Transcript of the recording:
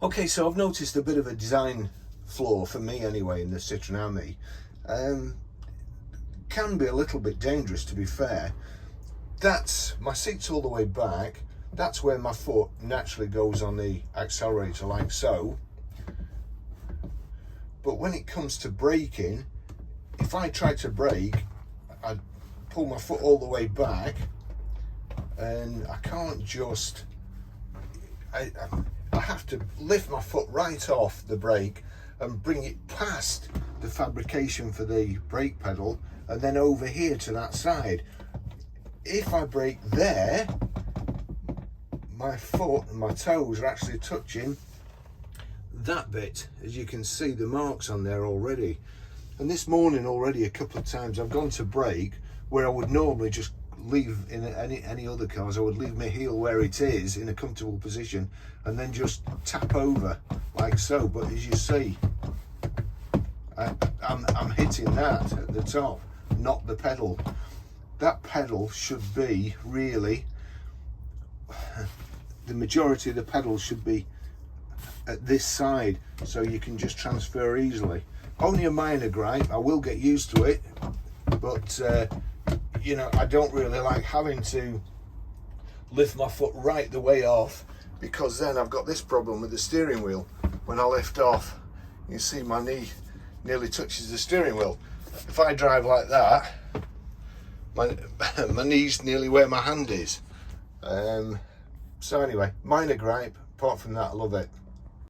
Okay, so I've noticed a bit of a design flaw, for me anyway, in the Citroen Ami. Can be a little bit dangerous, to be fair. That's, my seat's all the way back, that's where my foot naturally goes on the accelerator, like so. But when it comes to braking, if I try to brake, I pull my foot all the way back, and I can't just, I have to lift my foot right off the brake and bring it past the fabrication for the brake pedal and then over here to that side. If I brake there, my foot and my toes are actually touching that bit. As you can see, the marks on there already. And this morning already a couple of times I've gone to brake where I would normally just leave, in any other cars, I would leave my heel where it is in a comfortable position and then just tap over like so. But as you see, I'm hitting that at the top, not the pedal. That pedal should be really, the majority of the pedal should be at this side, so you can just transfer easily. Only a minor gripe, I will get used to it, but you know, I don't really like having to lift my foot right the way off, because then I've got this problem with the steering wheel. When I lift off, you see my knee nearly touches the steering wheel. If I drive like that, my knee's nearly where my hand is. So anyway, minor gripe. Apart from that, I love it.